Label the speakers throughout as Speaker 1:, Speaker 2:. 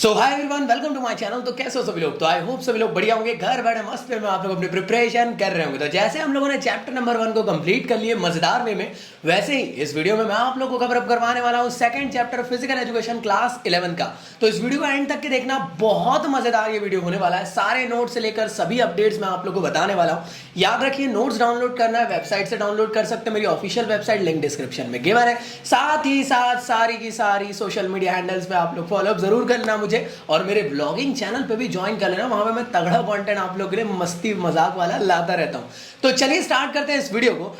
Speaker 1: So hi everyone, welcome to my channel. तो कैसे हो सभी लोग? तो आई होप सभी लोग बढ़िया होंगे, घर बैठे मस्त वे में आप लोग अपनी प्रिपरेशन कर रहे होंगे। तो जैसे हम लोगों ने चैप्टर नंबर 1 को कंप्लीट कर लिए मजेदार वे में, वैसे ही इस वीडियो में मैं आप लोगों को कवर अप करवाने वाला हूं second chapter physical education class 11 का। तो इस वीडियो को एंड तक के देखना, बहुत मजेदार ये वीडियो होने वाला है। सारे नोट्स से लेकर सभी अपडेट्स मैं आप लोग को बताने वाला हूं। याद रखिए, नोट्स डाउनलोड करना है वेबसाइट से डाउनलोड कर सकते हैं, मेरी ऑफिशियल वेबसाइट लिंक डिस्क्रिप्शन में गिवन है। साथ ही साथ सारी की सारी सोशल मीडिया हैंडल्स पे आप लोग फॉलो जरूर करना मुझे, और मेरे ब्लॉगिंग चैनल पे भी ज्वाइन कर लेना। वहां पे मैं तगड़ा कंटेंट आप लोगों के लिए मस्ती मजाक वाला लाता रहता हूं। तो चलिए स्टार्ट करते हैं इस वीडियो को।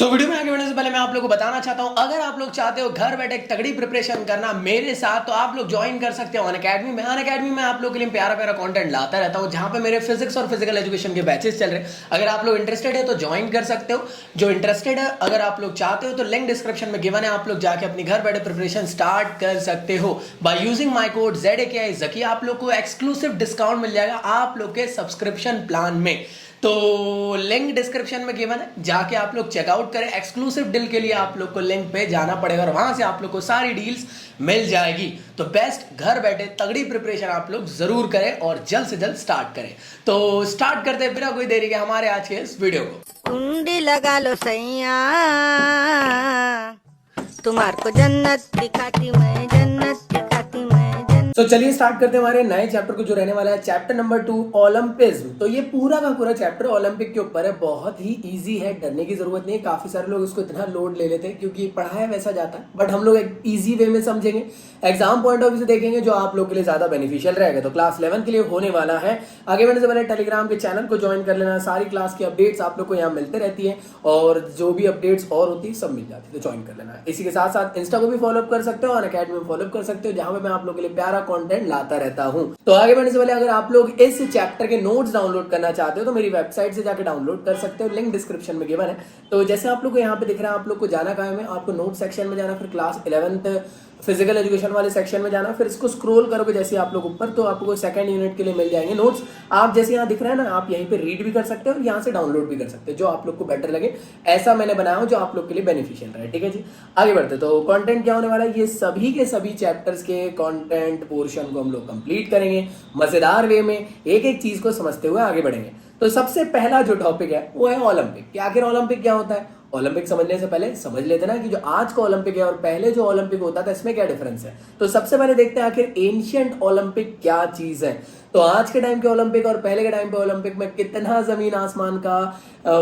Speaker 1: वीडियो में आगे बढ़ने से पहले मैं आप लोगों को बताना चाहता हूं, अगर आप लोग चाहते हो घर बैठे तगड़ी प्रिपरेशन करना मेरे साथ, तो आप लोग ज्वाइन कर सकते हो अनअकैडमी में। अनअकैडमी में आप लोग के लिए प्यारा प्यारा कंटेंट लाता रहता हूं, जहां पे मेरे फिजिक्स और फिजिकल एजुकेशन के बैचेस चल रहे हैं। अगर आप लोग इंटरेस्टेड है तो ज्वाइन कर सकते हो। जो इंटरेस्टेड है, अगर आप लोग चाहते हो तो लिंक डिस्क्रिप्शन में गिवन है, आप लोग जाके अपनी घर बैठे प्रिपरेशन स्टार्ट कर सकते हो by using my code ZAKI Zaki. आप लोग को एक्सक्लूसिव डिस्काउंट मिल जाएगा आप लोग के सब्सक्रिप्शन प्लान में। तो लिंक डिस्क्रिप्शन में गिवन है, जाके आप लोग चेकआउट करें। एक्सक्लूसिव डील के लिए आप लोग को लिंक पे जाना पड़ेगा और वहां से आप लोग को सारी डील्स मिल जाएगी। तो बेस्ट घर बैठे तगड़ी प्रिपरेशन आप लोग जरूर करें और जल्द से जल्द स्टार्ट करें। तो स्टार्ट करते हैं बिना कोई देरी के हमारे आज के इस वीडियो को।
Speaker 2: कुंडी लगा लो सैया, तुम्हारे को जन्नत दिखाती मैं, जन्नत दिखाती मैं।
Speaker 1: तो चलिए स्टार्ट करते हैं हमारे नए चैप्टर को, जो रहने वाला है चैप्टर नंबर 2 ओलंपिज्म। तो ये पूरा का पूरा चैप्टर ओलंपिक के ऊपर है। बहुत ही इजी है, डरने की जरूरत नहीं है। काफी सारे लोग इसको इतना लोड ले लेते हैं क्योंकि पढ़ाया वैसा जाता है, बट हम लोग एक इजी वे में समझेंगे, एग्जाम पॉइंट ऑफ व्यू से देखेंगे, जो आप लोग के लिए ज्यादा बेनिफिशियल रहेगा। तो क्लास 11 के लिए होने वाला है। आगे बढ़ने से पहले टेलीग्राम के चैनल को ज्वाइन कर लेना, सारी क्लास की अपडेट्स आप लोग को यहाँ मिलते रहती है, और जो भी अपडेट्स और होती है सब मिल जाती है, तो ज्वाइन कर लेना। इसी के साथ साथ इंस्टा को भी फॉलो कर सकते हो और अकेडमी में फॉलो कर सकते हो, जहां पे मैं आप लोग के लिए प्यारा कंटेंट लाता रहता हूं। तो आगे बढ़ने से पहले, अगर आप लोग इस चैप्टर के नोट्स डाउनलोड करना चाहते हो तो मेरी वेबसाइट से जाकर डाउनलोड कर सकते हो, लिंक डिस्क्रिप्शन में गिवन है। तो जैसे आप लोग को यहाँ पे दिख रहा है, आप लोग को जाना कहाँ है, आपको नोट सेक्शन में जाना, फिर क्लास 11th फिजिकल एजुकेशन वाले सेक्शन में जाना, फिर इसको स्क्रॉल करोगे जैसे आप लोग ऊपर, तो आपको सेकंड यूनिट के लिए मिल जाएंगे नोट्स। आप जैसे यहाँ दिख रहा है ना, आप यहीं पे रीड भी कर सकते हो और यहाँ से डाउनलोड भी कर सकते हो, जो आप लोग को बेटर लगे। ऐसा मैंने बनाया हो जो आप लोग के लिए बेनिफिशियल रहे। ठीक है जी, आगे बढ़ते। तो कंटेंट क्या होने वाला है, ये सभी के सभी चैप्टर्स के कंटेंट पोर्शन को हम लोग कंप्लीट करेंगे मजेदार वे में, एक एक चीज को समझते हुए आगे बढ़ेंगे। तो सबसे पहला जो टॉपिक है वो है ओलंपिक। कि आखिर ओलंपिक क्या होता है? ओलंपिक समझने से पहले समझ लेते ना कि जो आज का ओलंपिक है और पहले जो ओलंपिक होता था, इसमें क्या डिफरेंस है। तो सबसे पहले देखते हैं आखिर एंशिएंट ओलंपिक क्या चीज है। तो आज के टाइम के ओलंपिक और पहले के टाइम पे ओलंपिक में कितना जमीन आसमान का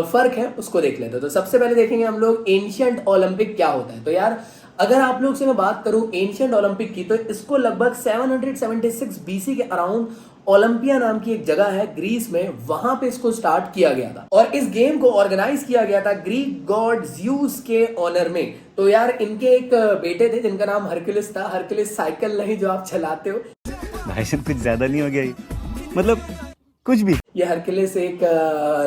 Speaker 1: फर्क है, उसको देख लेते हैं। तो सबसे पहले देखेंगे हम लोग एंशिएंट ओलंपिक क्या होता है। तो यार, अगर आप लोग से मैं बात करूं एंशिएंट ओलंपिक की, तो इसको लगभग 776 BC के अराउंड ओलंपिया नाम की एक जगह है ग्रीस में, वहां पे इसको स्टार्ट किया गया था। और इस गेम को ऑर्गेनाइज किया गया था ग्रीक गॉड ज़्यूस के ऑनर में। तो यार, इनके एक बेटे थे जिनका नाम हरक्युलिस था। हरक्युलिस साइकिल नहीं जो आप चलाते हो,
Speaker 3: भाई साहब कुछ ज्यादा नहीं हो गया ये? मतलब कुछ भी।
Speaker 1: ये हरक्युलिस एक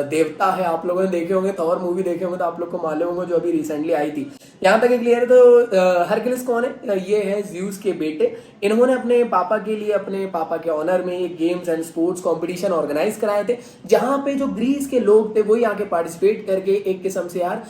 Speaker 1: देवता है। आप लोगों ने देखे होंगे, थॉर मूवी देखे होंगे तो आप लोग को मालूम होगा, जो अभी रिसेंटली आई थी। यहाँ तक क्लियर है। तो हरक्युलिस कौन है? ये है ज़्यूस के बेटे। इन्होंने अपने पापा के लिए, अपने पापा के ऑनर में ये games and sports competition organise कराए थे, जहां पे जो ग्रीस के लोग थे वही आके पार्टिसिपेट करके एक किस्म से यार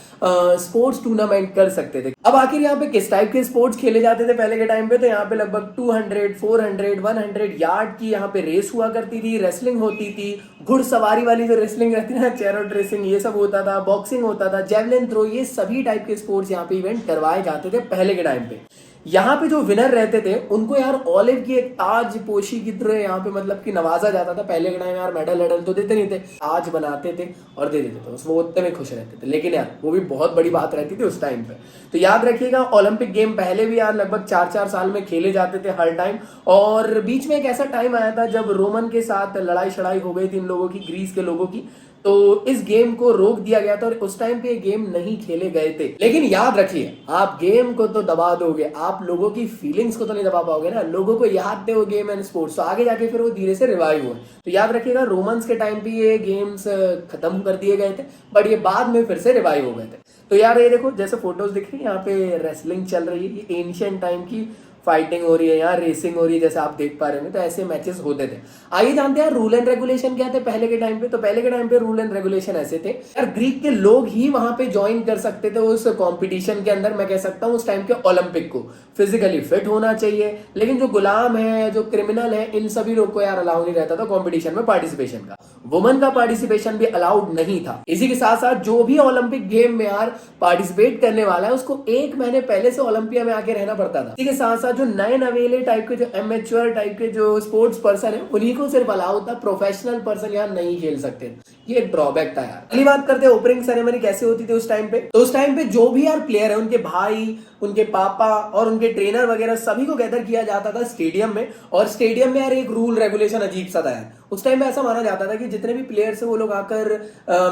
Speaker 1: स्पोर्ट्स टूर्नामेंट कर सकते थे। अब आखिर यहाँ पे किस टाइप के स्पोर्ट्स खेले जाते थे पहले के टाइम पे? तो यहाँ पे लगभग 200, 400, 100 यार्ड की यहाँ पे रेस हुआ करती थी, रेसलिंग होती थी, घुड़सवारी वाली जो रेसलिंग रहती है ना, चैरोट रेसिंग, ये सब होता था, बॉक्सिंग होता था, जेवलिन थ्रो, ये सभी टाइप के स्पोर्ट्स यहाँ पे इवेंट करवाए जाते थे पहले के टाइम पे। यहाँ पे जो विनर रहते थे उनको यार ऑलिव की एक ताज पोशी की तरह यहाँ पे मतलब कि नवाजा जाता था। पहले के टाइम यार मेडल वेडल तो देते नहीं थे, ताज बनाते थे और दे देते थे, वो उतने में खुश रहते थे। लेकिन यार वो भी बहुत बड़ी बात रहती थी उस टाइम पे। तो याद रखिएगा, ओलंपिक गेम पहले भी यार लगभग 4-4 साल में खेले जाते थे हर टाइम। और बीच में एक ऐसा टाइम आया था जब रोमन के साथ लड़ाई शड़ाई हो गई थी इन लोगों की, ग्रीस के लोगों की, तो इस गेम को रोक दिया गया था और उस टाइम पे ये गेम नहीं खेले गए थे। लेकिन याद रखिए, आप गेम को तो दबा दोगे, आप लोगों की फीलिंग्स को तो नहीं दबा पाओगे ना। लोगों को याद थे वो गेम एंड स्पोर्ट्स, तो आगे जाके फिर वो धीरे से रिवाइव हुए। तो याद रखिएगा, रोमन्स के टाइम पे ये गेम्स खत्म कर दिए गए थे, बट ये बाद में फिर से रिवाइव हो गए थे। तो यार ये देखो, जैसे फोटोज दिख रही है यहाँ पे रेसलिंग चल रही है, ये एंशिएंट टाइम की फाइटिंग हो रही है, यहाँ रेसिंग हो रही है, जैसे आप देख पा रहे होंगे। तो ऐसे मैचेस होते थे। आइए जानते हैं यार रूल एंड रेगुलेशन क्या थे पहले के टाइम पे। तो पहले के टाइम पे रूल एंड रेगुलेशन ऐसे थे यार, ग्रीक के लोग ही वहां पे ज्वाइन कर सकते थे उस कंपटीशन के अंदर। मैं कह सकता हूँ उस टाइम के ओलंपिक को फिजिकली फिट होना चाहिए, लेकिन जो गुलाम है, जो क्रिमिनल है, इन सभी लोग को यार अलाउ नहीं रहता था कॉम्पिटिशन में पार्टिसिपेशन का। वुमन का पार्टिसिपेशन भी अलाउड नहीं था। इसी के साथ साथ जो भी ओलंपिक गेम में यार पार्टिसिपेट करने वाला है उसको 1 महीने पहले से ओलंपिया में आके रहना पड़ता था। इसी के साथ साथ जो नए नवेले टाइप के, जो एमेच्योर टाइप के जो स्पोर्ट्स पर्सन है, उन्हीं को सिर्फ अलाउ था, प्रोफेशनल पर्सन यार नहीं खेल सकते। ये एक ड्रॉबैक था यार। अगली बात करते हैं ओपनिंग सेरेमनी कैसे होती थी उस टाइम पे। तो उस टाइम पे जो भी यार प्लेयर है, उनके भाई, उनके पापा और उनके ट्रेनर वगैरह सभी को गैदर किया जाता था स्टेडियम में। और स्टेडियम में यार एक रूल रेगुलेशन अजीब सा था यार। उस टाइम में ऐसा माना जाता था कि जितने भी प्लेयर्स है वो लोग आकर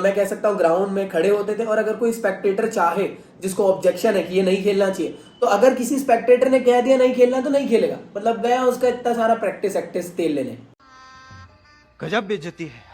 Speaker 1: मैं कह सकता हूँ ग्राउंड में खड़े होते थे, और अगर कोई स्पेक्टेटर चाहे जिसको ऑब्जेक्शन है कि ये नहीं खेलना चाहिए, तो अगर किसी स्पेक्टेटर ने कह दिया नहीं खेलना तो नहीं खेलेगा। मतलब गया उसका इतना सारा प्रैक्टिस एक्टिस तेल लेने।
Speaker 4: गजब बेइज्जती है।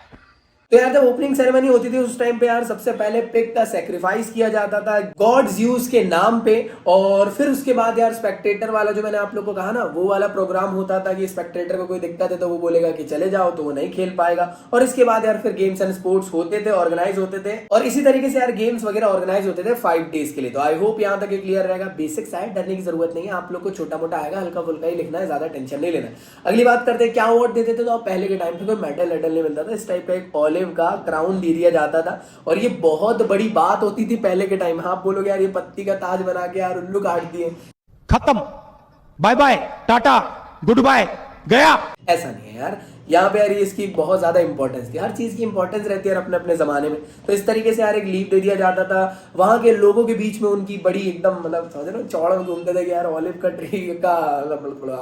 Speaker 1: तो यार जब ओपनिंग सेरेमनी होती थी उस टाइम पे यार सबसे पहले पिग का सैक्रिफाइस किया जाता था गॉड ज़्यूस के नाम पे। और फिर उसके बाद यार स्पेक्टेटर वाला, जो मैंने आप लोग को कहा ना, वो वाला प्रोग्राम होता था कि स्पेक्टेटर को कोई दिक्कत है तो वो बोलेगा कि चले जाओ, तो वो नहीं खेल पाएगा। और इसके बाद यार फिर गेम्स एंड स्पोर्ट्स होते थे, ऑर्गेनाइज होते थे, और इसी तरीके से यार गेम्स वगैरह ऑर्गेनाइज होते थे 5 डेज के लिए। तो आई होप यहाँ तक क्लियर रहेगा। बेसिक्स है, डरने की जरूरत नहीं है। आप लोग को छोटा मोटा आएगा, हल्का फुल्का ही लिखना है, ज्यादा टेंशन नहीं लेना। अगली बात करते हैं क्या अवार्ड देते थे। तो पहले के टाइम पे कोई मेडल वेडल नहीं मिलता था, इस टाइप का एक ऑलिव का क्राउन दे दिया जाता था। और ये बहुत बड़ी बात होती थी पहले के टाइम। हाँ, आप बोलोगे यार ये पत्ती का ताज बना के यार उल्लू काट दिए,
Speaker 4: खत्म, bye bye, tata, goodbye, गया।
Speaker 1: ऐसा नहीं है यार। यहाँ पे यार इसकी बहुत ज्यादा इंपॉर्टेंस थी। हर चीज की इंपॉर्टेंस रहती है अपने अपने जमाने में। तो इस तरीके से यार एक लीव दे दिया जाता था। वहां के लोगों के बीच में उनकी बड़ी एकदम मतलब समझ रहे हो चौड़ में घूमते थे कि यार ऑलिव का ट्री का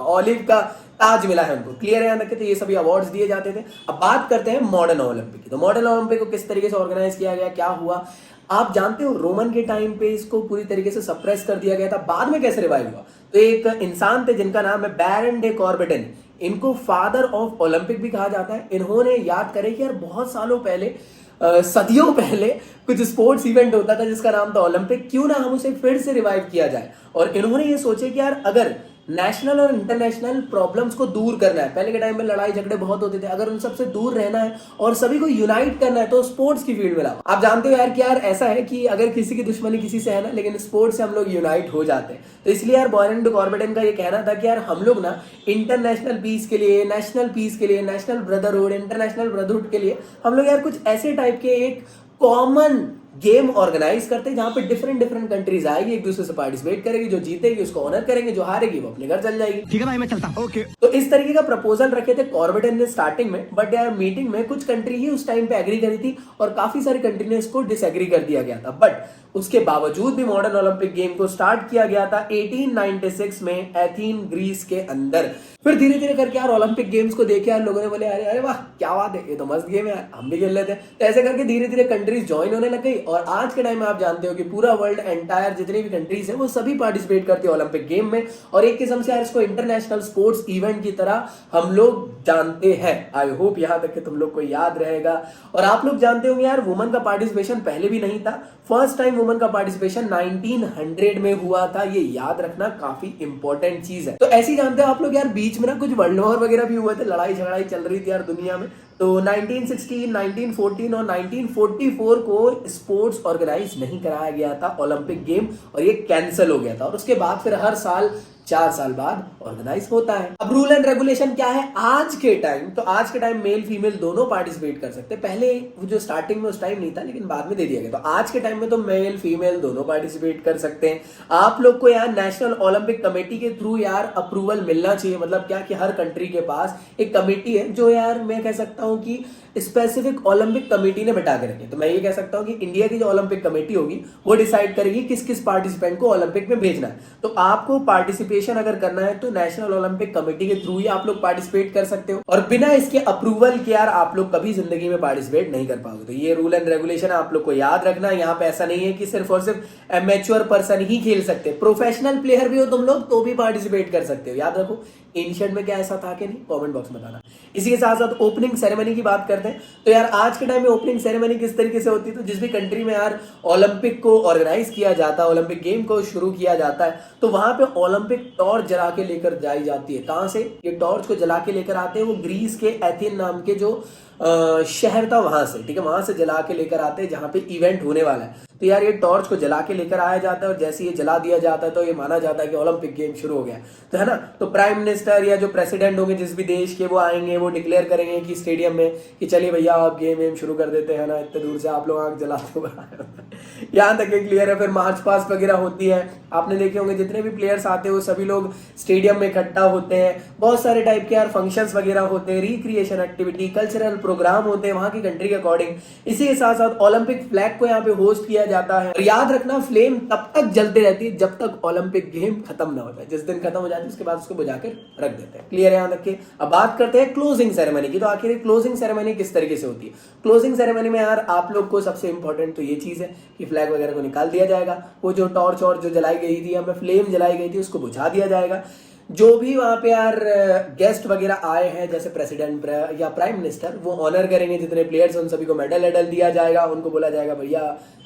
Speaker 1: ऑलिव का ताज मिला है उनको। क्लियर है यहाँ तक? तो ये सभी अवार्ड्स दिए जाते थे। अब बात करते हैं मॉडर्न ओलंपिक की। तो मॉडर्न ओलंपिक को किस तरीके से ऑर्गेनाइज किया गया, क्या हुआ, आप जानते हो। रोमन के टाइम पे इसको पूरी तरीके से सप्रेस कर दिया गया था। बाद में कैसे रिवाइव हुआ? तो एक इंसान थे जिनका नाम है बैरन डे कॉर्बेटिन। इनको फादर ऑफ ओलंपिक भी कहा जाता है। इन्होंने याद करे कि यार बहुत सालों पहले, सदियों पहले कुछ स्पोर्ट्स इवेंट होता था जिसका नाम था ओलंपिक। क्यों ना हम उसे फिर से रिवाइव किया जाए। और इन्होंने ये सोचे कि यार अगर नेशनल और इंटरनेशनल प्रॉब्लम्स को दूर करना है, पहले के टाइम में लड़ाई झगड़े बहुत होते थे, अगर उन सबसे दूर रहना है और सभी को यूनाइट करना है तो स्पोर्ट्स की फील्ड में लाओ। आप जानते हो यार कि यार ऐसा है कि अगर किसी की दुश्मनी किसी से है ना, लेकिन स्पोर्ट्स से हम लोग यूनाइट हो जाते हैं। तो इसलिए यार बैरन डे कॉर्बेटिन का ये कहना था कि यार हम लोग ना इंटरनेशनल पीस के लिए, नेशनल पीस के लिए, नेशनल ब्रदरहुड, इंटरनेशनल ब्रदरहुड के लिए हम लोग यार कुछ ऐसे टाइप के एक कॉमन गेम ऑर्गेनाइज करते हैं जहां पे डिफरेंट डिफरेंट कंट्रीज आएगी, एक दूसरे से पार्टिसिपेट करेगी, जो जीतेगी उसको ऑनर करेंगे, जो हारेगी वो अपने घर चल जाएगी।
Speaker 4: ठीक है भाई, मैं चलता हूं। ओके।
Speaker 1: तो इस तरीके का प्रपोजल रखे थे कॉर्बेटिन ने स्टार्टिंग में। बट यार मीटिंग में कुछ कंट्री ही उस टाइम पे एग्री करी थी और काफी सारी कंट्री ने इसको डिसएग्री कर दिया गया था। बट उसके बावजूद भी मॉडर्न ओलंपिक गेम को स्टार्ट किया गया था 1896 में एथेन ग्रीस के अंदर। फिर धीरे धीरे करके यार ओलंपिक गेम्स को देखे यार लोगों ने बोले अरे अरे वाह क्या बात है, ये तो मस्त गेम है यार, हम भी खेल लेते हैं। तो ऐसे करके धीरे धीरे कंट्रीज ज्वाइन होने लग गई। और आज के टाइम में आप जानते हो कि पूरा वर्ल्ड एंटायर जितनी भी कंट्रीज है वो सभी पार्टिसिपेट करती है ओलंपिक गेम में। और एक किस्म से यार इसको इंटरनेशनल स्पोर्ट्स इवेंट की तरह हम लोग जानते हैं। आई होप यहाँ तक कि तुम लोग को याद रहेगा। और आप लोग जानते होंगे यार वुमन का पार्टिसिपेशन पहले भी नहीं था। फर्स्ट टाइम वुमन का पार्टिसिपेशन 1900 में हुआ था। ये याद रखना काफी इंपॉर्टेंट चीज है। तो ऐसे ही जानते हो आप लोग यार बीच में ना कुछ वर्ल्ड वॉर वगैरह भी हुए थे, लड़ाई झगड़ाई चल रही थी यार दुनिया में। तो 1916, 1914 और 1944 को स्पोर्ट्स ऑर्गेनाइज नहीं कराया गया था ओलंपिक गेम, और ये कैंसिल हो गया था। और उसके बाद फिर हर साल 4 साल बाद ऑर्गेनाइज होता है। अब रूल एंड रेगुलेशन क्या है आज के टाइम? तो आज के टाइम मेल फीमेल दोनों पार्टिसिपेट कर सकते हैं। पहले वो जो स्टार्टिंग में उस टाइम नहीं था, लेकिन बाद में दे दिया गया। तो आज के टाइम में तो मेल फीमेल दोनों पार्टिसिपेट कर सकते हैं। आप लोग को यार नेशनल ओलंपिक कमेटी के थ्रू यार अप्रूवल मिलना चाहिए। मतलब क्या कि हर कंट्री के पास एक कमेटी है जो यार मैं कह सकता हूं कि स्पेसिफिक ओलंपिक कमेटी ने बैठा के रखी। तो मैं ये कह सकता हूं कि इंडिया की जो ओलंपिक कमेटी होगी वो डिसाइड करेगी किस किस पार्टिसिपेंट को ओलंपिक में भेजना है। तो आपको पार्टिसिपेशन अगर करना है तो नेशनल ओलंपिक कमेटी के थ्रू ही आप लोग पार्टिसिपेट कर सकते हो। और बिना इसके अप्रूवल के यार आप लोग कभी जिंदगी में पार्टिसिपेट नहीं कर पाओगे। तो ये रूल एंड रेगुलेशन आप लोग को याद रखना। यहाँ पे ऐसा नहीं है कि सिर्फ और सिर्फ एमेच्योर पर्सन ही खेल सकते, प्रोफेशनल प्लेयर भी हो तुम लोग तो भी पार्टिसिपेट कर सकते हो। याद रखो। एंशिएंट में क्या ऐसा था कि नहीं, कमेंट बॉक्स में बताना। इसी के साथ साथ ओपनिंग सेरेमनी की बात करते हैं। तो यार आज के टाइम में ओपनिंग सेरेमनी किस तरीके से होती है? तो जिस भी कंट्री में यार ओलंपिक को ऑर्गेनाइज किया जाता है, ओलंपिक गेम को शुरू किया जाता है, तो वहां पे ओलंपिक टॉर्च जला के लेकर जाई जाती है। कहां से ये टॉर्च को जला के लेकर आते हैं? वो ग्रीस के एथेन नाम के जो शहर था वहां से, ठीक है, वहां से जला के लेकर आते हैं जहां पे इवेंट होने वाला है। तो यार ये टॉर्च को जला के लेकर आया जाता है और जैसे ये जला दिया जाता है तो ये माना जाता है कि ओलंपिक गेम शुरू हो गया, तो है ना। तो प्राइम मिनिस्टर या जो प्रेसिडेंट होंगे जिस भी देश के, वो आएंगे, वो डिक्लेयर करेंगे कि स्टेडियम में कि चलिए भैया आप गेम शुरू कर देते हैं ना, इतने दूर से आप लोग आग जलाते हो यहाँ तक क्लियर है। फिर मार्च पास्ट वगैरह होती है, आपने देखे होंगे जितने भी प्लेयर्स आते हैं वो सभी लोग स्टेडियम में इकट्ठा होते हैं। बहुत सारे टाइप के यार फंक्शंस वगैरह होते हैं, रिक्रिएशन एक्टिविटी, कल्चरल प्रोग्राम होते हैं वहां की कंट्री के अकॉर्डिंग। इसी के साथ साथ ओलंपिक फ्लैग को यहाँ पे होस्ट किया जाता है। और याद रखना फ्लेम तब तक जलती रहती है जब तक ओलंपिक गेम खत्म ना हो जाए। जिस दिन खत्म हो जाती है उसके बाद उसको बुझाकर रख देते हैं। क्लियर है यहाँ तक के? अब बात करते हैं क्लोजिंग सेरेमनी की। तो आखिर क्लोजिंग सेरेमनी किस तरीके से होती है? क्लोजिंग सेरेमनी में यार आप लोग को सबसे इंपॉर्टेंट तो ये चीज है कि फ्लैग वगैरह को निकाल दिया जाएगा, वो जो टॉर्च और जो जलाई गई थी या फ्लेम जलाई गई थी उसको बुझा दिया जाएगा। जो भी वहां पे यार गेस्ट वगैरह आए हैं जैसे प्रेसिडेंट या प्राइम मिनिस्टर, वो ऑनर करेंगे जितने प्लेयर्स, उन सभी को मेडल वेडल दिया जाएगा। उनको बोला जाएगा भैया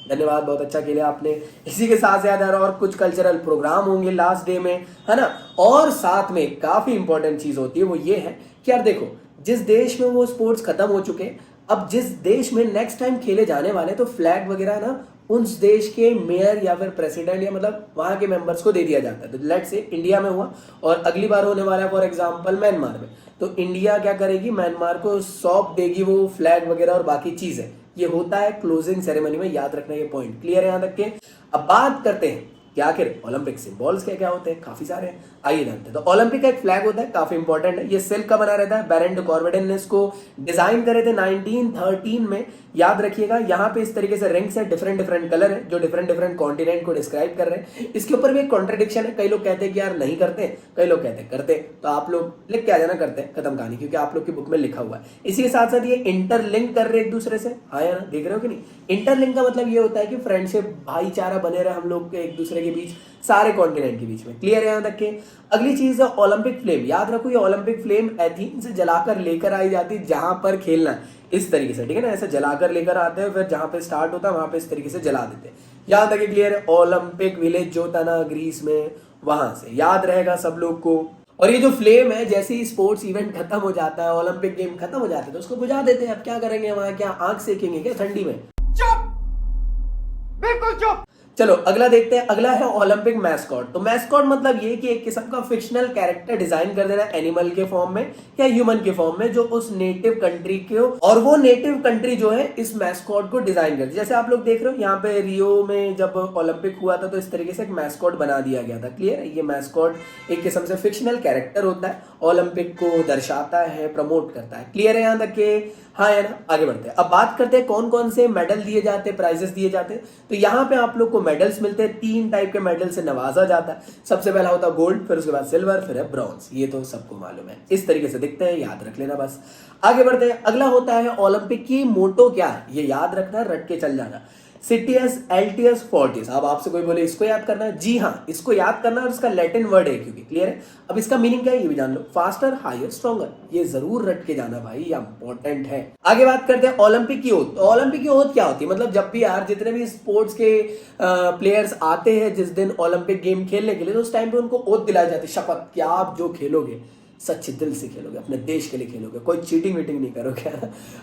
Speaker 1: धन्यवाद, बहुत अच्छा खेले आपने। इसी के साथ यार और कुछ कल्चरल प्रोग्राम होंगे लास्ट डे में, है ना। और साथ में काफी इंपॉर्टेंट चीज होती है, वो ये है कि यार देखो जिस देश में वो स्पोर्ट्स खत्म हो चुके, अब जिस देश में नेक्स्ट टाइम खेले जाने वाले, तो फ्लैग वगैरह ना उस देश के मेयर या फिर प्रेसिडेंट या मतलब वहां के मेंबर्स को दे दिया जाता है। तो लेट्स से इंडिया में हुआ और अगली बार होने वाला है फॉर एग्जांपल म्यांमार में, तो इंडिया क्या करेगी, म्यांमार को सौंप देगी वो फ्लैग वगैरह और बाकी चीजें। ये होता है क्लोजिंग सेरेमनी में, याद रखना ये पॉइंट। क्लियर है यहाँ तक के? अब बात करते हैं कि आखिर ओलंपिक सिंबल्स क्या क्या होते हैं। काफी सारे हैं, आइए जानते हैं। तो ओलंपिक का एक फ्लैग होता है, काफी इंपॉर्टेंट है। ये सिल्क का बना रहता है। बैरेंट कॉर्बेटन ने इसको डिजाइन करे थे 1913 में, याद रखिएगा। यहाँ पे इस तरीके से रिंग्स है, डिफरेंट डिफरेंट कलर है जो डिफरेंट डिफरेंट कॉन्टिनेंट को डिस्क्राइब कर रहे हैं। इसके ऊपर भी एक कॉन्ट्रडिक्शन है, कई लोग कहते हैं कि यार नहीं करते, कई लोग कहते हैं करते। तो आप लोग लिख के आ जाना करते हैं, खत्म कहानी, क्योंकि आप लोग की बुक में लिखा हुआ है। इसी के साथ साथ ये इंटरलिंक कर रहे हैं एक दूसरे से, हाँ यार देख रहे हो कि नहीं। इंटरलिंक का मतलब ये होता है कि फ्रेंडशिप, भाईचारा बने रहे हम लोग के एक दूसरे के बीच, सारे कॉन्टिनेंट के बीच में। क्लियर है यहाँ तक के? अगली चीज है ओलंपिक फ्लेम। याद रखो ये ओलंपिक फ्लेम एथेन से जलाकर लेकर आई जाती है जहां पर खेलना है, इस तरीके से, ठीक है ना। ऐसे जलाकर लेकर आते हैं, फिर जहां पे स्टार्ट होता है वहां पे इस तरीके से जला देते हैं। यहां तक क्लियर है? ओलंपिक विलेज जो था ना ग्रीस में, वहां से याद रहेगा सब लोग को। और ये जो फ्लेम है, जैसे ही स्पोर्ट्स इवेंट खत्म हो जाता है, ओलंपिक गेम खत्म हो जाते हैं, तो उसको बुझा देते हैं। अब क्या करेंगे वहां, क्या आंख सेकेंगे क्या ठंडी में?
Speaker 4: चुप, बिल्कुल चुप।
Speaker 1: चलो अगला देखते हैं। अगला है ओलंपिक मैस्कॉट। तो मैस्कॉट मतलब ये कि एक किस्म का फिक्शनल कैरेक्टर डिजाइन कर देना एनिमल के फॉर्म में या ह्यूमन के फॉर्म में, जो उस नेटिव कंट्री के हो, और वो नेटिव कंट्री जो है इस मैस्कॉट को डिजाइन करती है। जैसे आप लोग देख रहे हो यहाँ पे रियो में जब ओलंपिक हुआ था तो इस तरीके से एक मैस्कॉट बना दिया गया था। क्लियर है? ये मैस्कॉट एक किस्म से फिक्शनल कैरेक्टर होता है, ओलंपिक को दर्शाता है, प्रमोट करता है। क्लियर है यहाँ तक के? हाँ है ना। आगे बढ़ते हैं। अब बात करते हैं कौन कौन से मेडल दिए जाते हैं, प्राइजेस दिए जाते हैं। तो यहाँ पे आप लोग को मेडल्स मिलते हैं, 3 टाइप के मेडल से नवाजा जाता है। सबसे पहला होता है गोल्ड, फिर उसके बाद सिल्वर, फिर है ब्रॉन्ज। ये तो सबको मालूम है, इस तरीके से दिखते हैं, याद रख लेना बस। आगे बढ़ते हैं। अगला होता है ओलंपिक की मोटो क्या है, ये याद रखना है, रट के चल जाना। Citius, altius, fortius. अब आपसे कोई बोले इसको याद करना है, जी हाँ इसको याद करना है, और इसका लैटिन वर्ड है क्योंकि। क्लियर है? अब इसका मीनिंग क्या है ये भी जान लो। Faster, higher, stronger. ये जरूर रट के जाना भाई, ये इंपॉर्टेंट है। आगे बात करते हैं ओलंपिक की ओथ। तो ओलंपिक की ओथ क्या होती है? मतलब जब भी यार जितने भी स्पोर्ट्स के प्लेयर्स आते हैं जिस दिन ओलंपिक गेम खेलने के लिए, तो उस टाइम पे उनको ओथ दिलाई जाती है, शपथ कि आप जो खेलोगे सच्चे दिल से खेलोगे, अपने देश के लिए खेलोगे, कोई चीटिंग वीटिंग नहीं करोगे,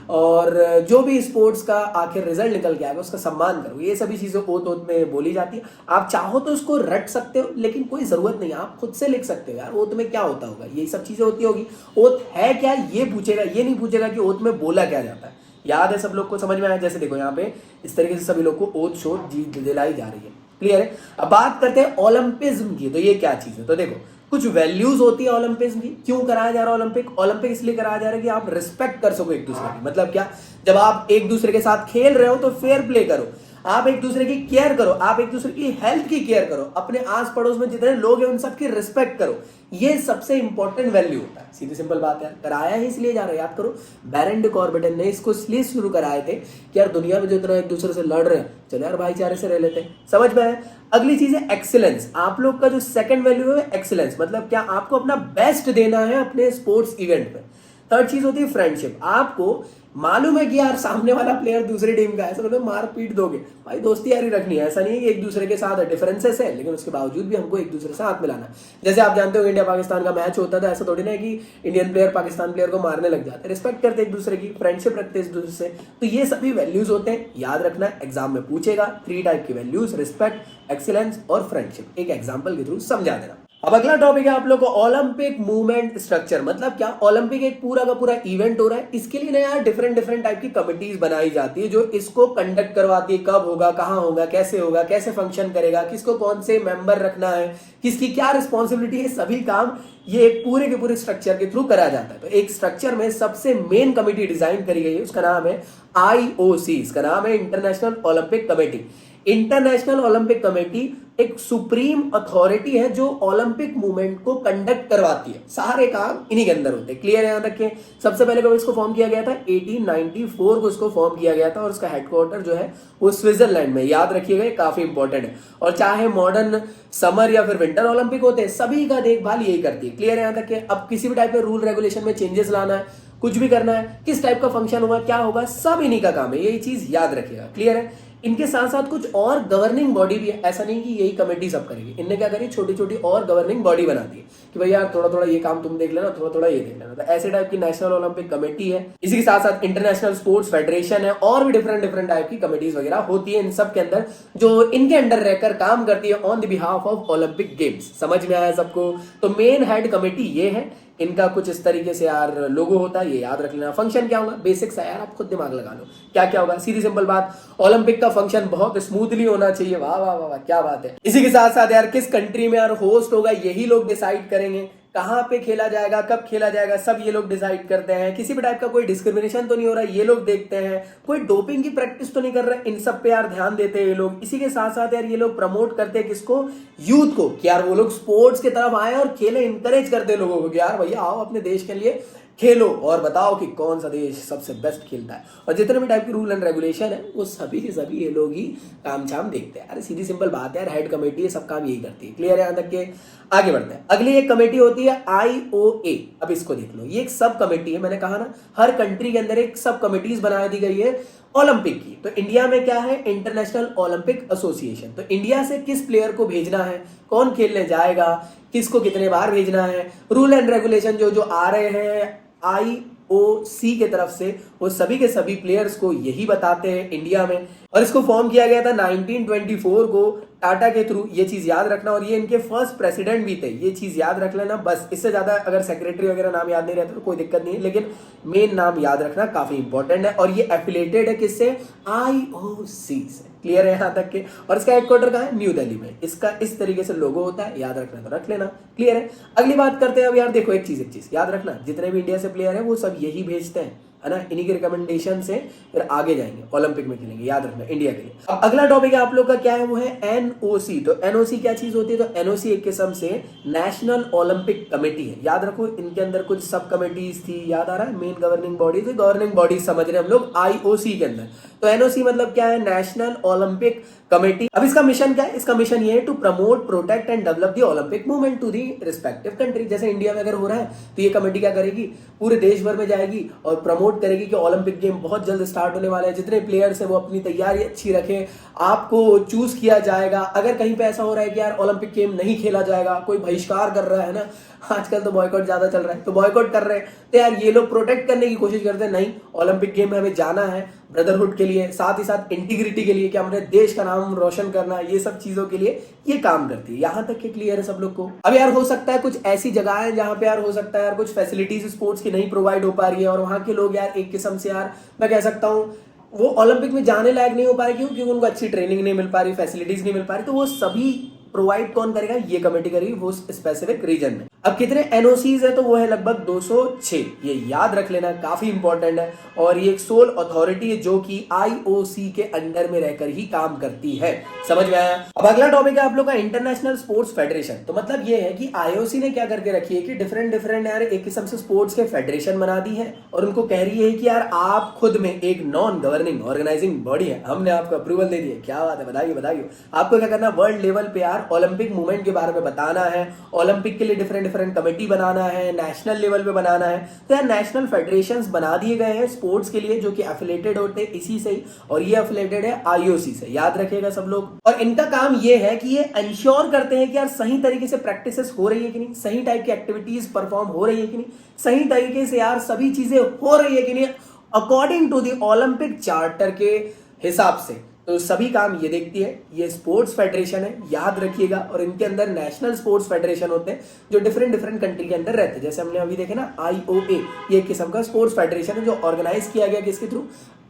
Speaker 1: और जो भी स्पोर्ट्स का आखिर रिजल्ट निकल के आएगा उसका सम्मान करोगे। ये सभी चीजें ओथ में बोली जाती है। आप चाहो तो उसको रट सकते हो, लेकिन कोई जरूरत नहीं, आप खुद से लिख सकते हो। यार ओथ में क्या होता होगा, यही सब चीजें होती होगी। ओथ है क्या ये पूछेगा, ये नहीं पूछेगा कि ओथ में बोला क्या जाता है। याद है सब लोग को, समझ में आया? जैसे देखो यहाँ पे इस तरीके से सभी लोग को ओथ शोध दिलाई जा रही है। क्लियर है? अब बात करते हैं ओलंपिज्म की। तो ये क्या चीज है? तो देखो कुछ वैल्यूज होती है ओलंपिज्म की। क्यों कराया जा रहा है ओलंपिक? ओलंपिक इसलिए कराया जा रहा है कि आप रिस्पेक्ट कर सको एक दूसरे की। मतलब क्या? जब आप एक दूसरे के साथ खेल रहे हो तो फेयर प्ले करो, आप एक दूसरे की केयर करो, आप एक दूसरे की हेल्थ की केयर करो, अपने आस पड़ोस में जितने लोग हैं उन सबकी रिस्पेक्ट करो। ये सबसे इंपॉर्टेंट वैल्यू होता है। सीधी सिंपल बात है, कराया ही इसलिए जा रहा है। याद करो बैरेंट कॉर्बेटन ने इसको इसलिए शुरू कराए थे कि यार दुनिया में जो इतना एक दूसरे से लड़ रहे हैं, चलो यार भाईचारे से रह लेते हैं। समझ में आया? अगली चीज है एक्सीलेंस। आप लोग का जो सेकंड वैल्यू है एक्सीलेंस, मतलब क्या? आपको अपना बेस्ट देना है अपने स्पोर्ट्स इवेंट में। थर्ड चीज होती है फ्रेंडशिप। आपको मालूम है कि यार सामने वाला प्लेयर दूसरी टीम का है, ऐसा तो मार पीट दोगे भाई, दोस्ती यारी रखनी है। ऐसा नहीं है कि एक दूसरे के साथ डिफरेंसेस है लेकिन उसके बावजूद भी हमको एक दूसरे से हाथ मिलाना है। जैसे आप जानते हो इंडिया पाकिस्तान का मैच होता था, ऐसा थोड़ी ना है कि इंडियन प्लेयर पाकिस्तान प्लेयर को मारने लग जाते, रिस्पेक्ट करते एक दूसरे की, फ्रेंडशिप रखते एक दूसरे से। तो ये सभी वैल्यूज होते हैं, याद रखना, एग्जाम में पूछेगा 3 टाइप की वैल्यूज, रिस्पेक्ट, एक्सीलेंस और फ्रेंडशिप। एक एग्जाम्पल के थ्रू समझा देना। अब अगला टॉपिक है आप लोग को ओलंपिक मूवमेंट स्ट्रक्चर। मतलब क्या, ओलंपिक एक पूरा का पूरा इवेंट हो रहा है, इसके लिए ना यार डिफरेंट डिफरेंट टाइप की कमिटीज बनाई जाती है जो इसको कंडक्ट करवाती है, कब होगा, कहां होगा, कैसे फंक्शन करेगा, किसको कौन से मेंबर रखना है, किसकी क्या रिस्पॉन्सिबिलिटी है, सभी काम ये एक पूरे के पूरे स्ट्रक्चर के थ्रू करा जाता है। तो एक स्ट्रक्चर में सबसे मेन कमिटी डिजाइन करी गई है, उसका नाम है IOC, इसका नाम है international Olympic committee. International Olympic committee एक सुप्रीम अथॉरिटी है जो ओलंपिक मूवमेंट को कंडक्ट करवाती है, सारे काम इन्हीं के अंदर होते हैं। क्लियर है यहां तक के? सबसे पहले कब इसको फॉर्म किया गया था? 1894 को इसको फॉर्म किया गया था और उसका हेडक्वार्टर जो है वो स्विट्जरलैंड में, याद रखिएगा, काफी इंपॉर्टेंट है। और चाहे मॉडर्न समर या फिर विंटर ओलंपिक होते हैं, सभी का देखभाल यही करती है। क्लियर है यहां तक के? अब किसी भी टाइप के रूल रेगुलेशन में चेंजेस लाना है, कुछ भी करना है, किस टाइप का फंक्शन होगा, क्या होगा, सब इन्हीं का काम है, यही चीज याद रखिएगा। क्लियर है? इनके साथ साथ कुछ और गवर्निंग बॉडी भी है, ऐसा नहीं कि यही कमेटी सब करेगी। इनने क्या करी, छोटी छोटी और गवर्निंग बॉडी बना दी कि भाई यार थोड़ा थोड़ा ये काम तुम देख लेना, थोड़ा थोड़ा ये देख लेना। तो ऐसे टाइप की नेशनल ओलंपिक कमेटी है। इसी के साथ साथ इंटरनेशनल स्पोर्ट्स फेडरेशन है, और भी डिफरेंट डिफरेंट टाइप की कमेटीज वगैरह होती है इन सब के अंदर, जो इनके अंडर रहकर काम करती है on the behalf of Olympic games. समझ में आया सबको? तो मेन हेड कमेटी ये है, इनका कुछ इस तरीके से यार लोगो होता है, ये याद रख लेना। फंक्शन क्या होगा, बेसिक्स है यार, आप खुद दिमाग लगा लो क्या क्या होगा। सीधी सिंपल बात, ओलंपिक का फंक्शन बहुत स्मूथली होना चाहिए। वाह वाह वाह वाह, क्या बात है। इसी के साथ साथ यार किस कंट्री में यार होस्ट होगा, यही लोग डिसाइड करेंगे। कहां पे खेला जाएगा, कब खेला जाएगा, सब ये लोग डिसाइड करते हैं। किसी भी टाइप का कोई डिस्क्रिमिनेशन तो नहीं हो रहा है, ये लोग देखते हैं। कोई डोपिंग की प्रैक्टिस तो नहीं कर रहे, इन सब पे यार ध्यान देते हैं ये लोग। इसी के साथ साथ यार ये लोग प्रमोट करते हैं किसको, यूथ को, कि यार वो लोग स्पोर्ट्स की तरफ आए और खेले, इंकरेज करते हैं लोगों को कि यार भैया आओ अपने देश के लिए खेलो और बताओ कि कौन सा देश सबसे बेस्ट खेलता है। और जितने भी टाइप की रूल एंड रेगुलेशन है वो सभी के सभी ये लोग ही काम छाम देखते हैं। अरे सीधी सिंपल बात है यार, हेड कमेटी है, सब काम यही करती है। क्लियर है यहां तक के? आगे बढ़ते हैं। अगली एक कमेटी होती है IOA। अब इसको देख लो, ये एक सब कमेटी है। मैंने कहा ना, हर कंट्री के अंदर एक सब कमेटीज बना दी गई है ओलंपिक की। तो इंडिया में क्या है, इंटरनेशनल ओलंपिक एसोसिएशन। तो इंडिया से किस प्लेयर को भेजना है, कौन खेलने जाएगा, किसको कितने बार भेजना है, रूल एंड रेगुलेशन जो आ रहे हैं IOC के तरफ से, वो सभी के सभी प्लेयर्स को यही बताते हैं इंडिया में। और इसको फॉर्म किया गया था 1924 को टाटा के थ्रू, ये चीज याद रखना। और ये इनके फर्स्ट प्रेसिडेंट भी थे, ये चीज याद रख लेना बस। इससे ज्यादा अगर सेक्रेटरी वगैरह नाम याद नहीं रहता तो कोई दिक्कत नहीं है, लेकिन मेन नाम याद रखना काफी इंपॉर्टेंट है। और ये एफिलेटेड है किससे, IOC से। क्लियर है यहां तक के? और इसका हेडक्वार्टर कहां है, न्यू दिल्ली में। इसका इस तरीके से लोगो होता है, याद रखना तो रख लेना। क्लियर है? अगली बात करते हैं। अब यार देखो, एक चीज याद रखना, जितने भी इंडिया से प्लेयर है वो सब यही भेजते हैं, है ना, इन्हीं के रिकमेंडेशन से फिर आगे जाएंगे, ओलंपिक में खेलेंगे, याद रखना इंडिया के लिए। अब अगला टॉपिक है आप लोग का, क्या है, वो है NOC। तो NOC क्या चीज होती है, तो NOC एक किस्म से नेशनल ओलंपिक कमेटी है। याद रखो, इनके अंदर कुछ सब कमेटीज थी, याद आ रहा है, मेन गवर्निंग बॉडी थी, गवर्निंग बॉडी समझ रहे हैं हम लोग IOC के अंदर। तो NOC मतलब क्या है, नेशनल ओलंपिक कमेटी। अब इसका मिशन क्या है, इसका मिशन ये है to promote, protect and develop the Olympic movement to the respective country. जैसे इंडिया में अगर हो रहा है तो ये कमेटी क्या करेगी, पूरे देश भर में जाएगी और प्रमोट करेगी कि ओलंपिक गेम बहुत जल्द स्टार्ट होने वाले हैं, जितने प्लेयर्स हैं वो अपनी तैयारी अच्छी रखें, आपको चूज किया जाएगा। अगर कहीं पे ऐसा हो रहा है कि यार ओलंपिक गेम नहीं खेला जाएगा, कोई बहिष्कार कर रहा है ना, आजकल तो बॉयकॉट ज्यादा चल रहा है, तो बॉयकॉट कर रहे हैं, तो यार ये लोग प्रोटेक्ट करने की कोशिश करते हैं, नहीं ओलंपिक गेम में हमें जाना है, ब्रदरहुड के लिए, साथ ही साथ इंटीग्रिटी के लिए, कि हमने देश का नाम रोशन करना है, ये सब चीजों के लिए ये काम करती है। यहां तक के क्लियर है सब लोग को? अब यार हो सकता है कुछ ऐसी जगह है जहां पे यार हो सकता है यार कुछ फैसिलिटीज स्पोर्ट्स की नहीं प्रोवाइड हो पा रही है, और वहां के लोग यार एक किस्म से यार मैं कह सकता हूं वो ओलंपिक में जाने लायक नहीं हो पा रहे, क्योंकि उनको अच्छी ट्रेनिंग नहीं मिल पा रही, फैसिलिटीज नहीं मिल पा रही। तो वो सभी प्रोवाइड कौन करेगा, ये कमेटी करेगी वो स्पेसिफिक रीजन में। अब कितने NOCs है, तो वो है लगभग 206, ये याद रख लेना, काफी इंपॉर्टेंट है। और ये एक सोल अथॉरिटी है जो कि IOC के अंडर में रहकर ही काम करती है। समझ में आया? अब अगला टॉपिक है आप लोग का इंटरनेशनल स्पोर्ट्स फेडरेशन। तो मतलब ये है कि IOC ने क्या करके रखी है कि डिफरेंट यार एक किस्म से स्पोर्ट्स के फेडरेशन बना दी है, और उनको कह रही है कि यार आप खुद में एक नॉन गवर्निंग ऑर्गेनाइजिंग बॉडी है, हमने आपको अप्रूवल दे दी है। क्या बात है, बताइए। आपको क्या करना, वर्ल्ड लेवल पे यार ओलंपिक मूवमेंट के बारे में बताना है, ओलंपिक के लिए डिफरेंट डिफरेंट कमेटी बनाना है, नेशनल लेवल पे बनाना है, तो यार नेशनल फेडरेशंस बना दिए गए हैं स्पोर्ट्स के लिए, जो कि एफिलेटेड होते हैं इसी से ही, और ये एफिलेटेड है आईओसी से, याद रखिएगा सब लोग। और इनका काम ये है कि ये इंश्योर करते हैं कि यार सही तरीके से प्रैक्टिसेस हो रही है कि नहीं, सही टाइप की एक्टिविटीज परफॉर्म हो रही है कि नहीं, सही तरीके से यार सभी चीजें हो रही है कि नहीं according to the Olympic charter के हिसाब से। तो सभी काम ये देखती है। ये स्पोर्ट्स फेडरेशन है, याद रखिएगा, और इनके अंदर नेशनल स्पोर्ट्स फेडरेशन होते हैं जो डिफरेंट डिफरेंट कंट्री के अंदर रहते हैं। जैसे हमने अभी देखे ना IOA, ये एक किस्म का स्पोर्ट्स फेडरेशन है जो ऑर्गेनाइज किया गया किसके थ्रू,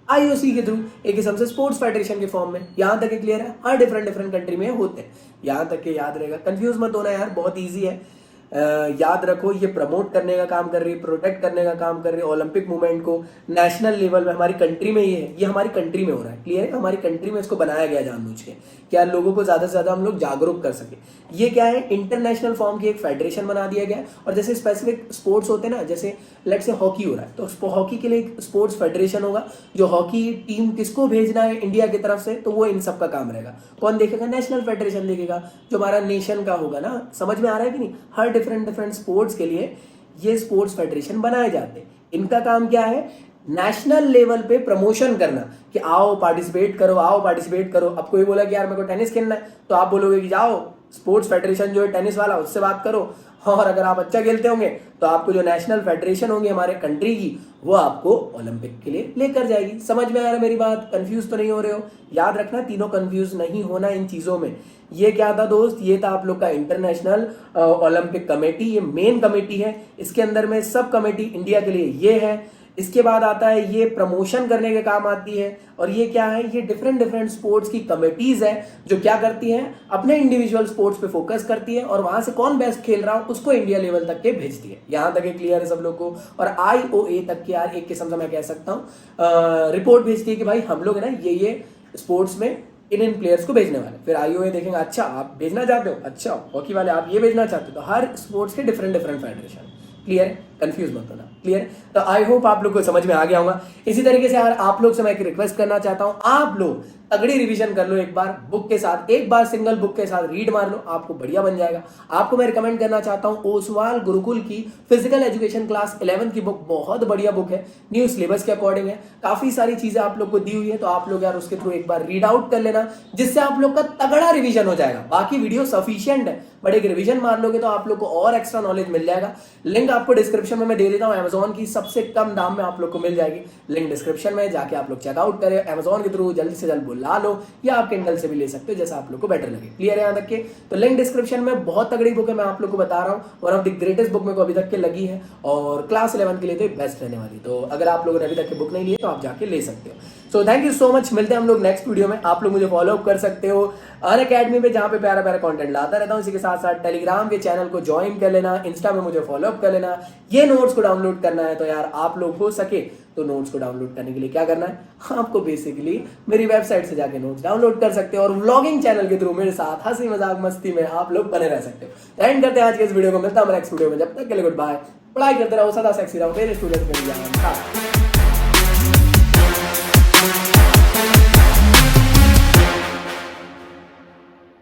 Speaker 1: IOC के थ्रू, एक किस्म से स्पोर्ट्स फेडरेशन के फॉर्म में। यहां तक क्लियर है, हर डिफरेंट डिफरेंट कंट्री में होते हैं, यहां तक के याद रहेगा, कंफ्यूज मत होना यार, बहुत ईजी है। याद रखो ये प्रमोट करने का काम कर रही है, प्रोटेक्ट करने का काम कर रही है ओलंपिक मूवमेंट को नेशनल लेवल में, हमारी कंट्री में ये हमारी कंट्री में हो रहा है, क्लियर है, हमारी कंट्री में इसको बनाया गया जानबूझ के, क्या लोगों को ज्यादा से ज्यादा हम लोग जागरूक कर सके। ये क्या है, इंटरनेशनल फॉर्म की एक फेडरेशन बना दिया गया है। और जैसे स्पेसिफिक स्पोर्ट्स होते हैं ना, जैसे लेट्स से हॉकी हो रहा है, तो हॉकी के लिए एक स्पोर्ट्स फेडरेशन होगा, जो हॉकी टीम किसको भेजना है इंडिया की तरफ से, तो वो इन सब का काम रहेगा। कौन देखेगा, नेशनल फेडरेशन देखेगा, जो हमारा नेशन का होगा ना। समझ में आ रहा है कि नहीं, हर डिफरेंट डिफरेंट स्पोर्ट्स के लिए ये स्पोर्ट्स फेडरेशन बनाए जाते हैं। इनका काम क्या है, नेशनल लेवल पे प्रमोशन करना, कि आओ पार्टिसिपेट करो, आओ पार्टिसिपेट करो। अब कोई बोला कि यार मेरे को टेनिस खेलना है, तो आप बोलोगे कि जाओ स्पोर्ट्स फेडरेशन जो है टेनिस वाला, उससे बात करो। और अगर आप अच्छा खेलते होंगे तो आपको जो नेशनल फेडरेशन होंगी हमारे कंट्री की, वो आपको ओलंपिक के लिए लेकर जाएगी। समझ में आ रहा है मेरी बात, कंफ्यूज तो नहीं हो रहे हो? याद रखना, तीनों कंफ्यूज नहीं होना इन चीजों में। ये क्या था दोस्त, ये था आप लोग का इंटरनेशनल ओलंपिक कमेटी, ये मेन कमेटी है, इसके अंदर में सब कमेटी इंडिया के लिए ये है। इसके बाद आता है ये प्रमोशन करने के काम आती है, और ये क्या है, ये डिफरेंट डिफरेंट स्पोर्ट्स की कमेटीज है जो क्या करती हैं, अपने इंडिविजुअल स्पोर्ट्स पे फोकस करती है, और वहां से कौन बेस्ट खेल रहा हो उसको इंडिया लेवल तक के भेजती है। यहां तक क्लियर है सब लोग को? और IOA तक के यार एक किस्म से मैं कह सकता हूँ रिपोर्ट भेजती है कि भाई हम लोग है ना ये स्पोर्ट्स में इन प्लेयर्स को भेजने वाले। फिर IOA देखेंगे, अच्छा आप भेजना चाहते हो, अच्छा हॉकी वाले आप ये भेजना चाहते हो, तो हर स्पोर्ट्स के डिफरेंट डिफरेंट फेडरेशन। क्लियर है, कंफ्यूज मत होना, क्लियर है? तो आई होप आप लोग को समझ में आ गया होगा। इसी तरीके से यार आप लोग से मैं एक रिक्वेस्ट करना चाहता हूं, आप लोग तगड़ी रिवीजन कर लो एक बार बुक के साथ, एक बार सिंगल बुक के साथ रीड मार लो, आपको बढ़िया बन जाएगा। आपको मैं रिकमेंड करना चाहता हूं ओसवाल गुरुकुल की फिजिकल एजुकेशन क्लास 11 की बुक, बहुत बढ़िया बुक है, न्यू सिलेबस के अकॉर्डिंग है, काफी सारी चीजें आप लोग को दी हुई है, तो आप लोग यार उसके थ्रू एक बार रीड आउट कर लेना, जिससे आप लोग का तगड़ा रिवीजन हो जाएगा। बाकी वीडियो सफिशिएंट है, बट एक रिवीजन मार लोगे तो आप लोग को और एक्स्ट्रा नॉलेज मिल जाएगा। लिंक आपको डिस्क्रिप्शन में मैं दे देता हूँ, अमेजॉन की सबसे कम दाम में आप लोग को मिल जाएगी, लिंक डिस्क्रिप्शन में जाके आप लोग चेकआउट करें, अमेजॉन के थ्रू जल्द से जल्द बुला लो, या आप किंडल से भी ले सकते हो, जैसा आप लोग को बेटर लगे। क्लियर है यहाँ तक के? तो लिंक डिस्क्रिप्शन में बहुत तगड़ी बुक है, मैं आप लोग को बता रहा हूँ, one of the greatest book मेरे को अभी तक के लगी है, और क्लास 11 के लिए तो बेस्ट रहने वाली। तो अगर आप लोगों ने अभी तक की बुक नहीं ली है तो आप जाके ले सकते हो। So thank you so much, मिलते हैं हम लोग नेक्स्ट वीडियो में। आप लोग मुझे फॉलो अप कर सकते हो अनअकैडमी पे, जहां पे प्यारा प्यारा कंटेंट लाता रहता हूं। इसी के साथ साथ टेलीग्राम के चैनल को ज्वाइन कर लेना, इंस्टा में मुझे फॉलो अप कर लेना। ये नोट्स को डाउनलोड करना है तो यार आप लोग हो सके तो नोट्स को डाउनलोड करने के लिए क्या करना है, आपको बेसिकली मेरी वेबसाइट से जाके नोट्स डाउनलोड कर सकते हो, और व्लॉगिंग चैनल के थ्रू मेरे साथ हंसी मजाक मस्ती में आप लोग बने रह सकते हो। एंड करते हैं आज के इस वीडियो को, मिलता हूं नेक्स्ट वीडियो में, जब तक के लिए गुड बाय। पढ़ाई करते रहो, सदा सेक्सी रहो, मेरे स्टूडेंट में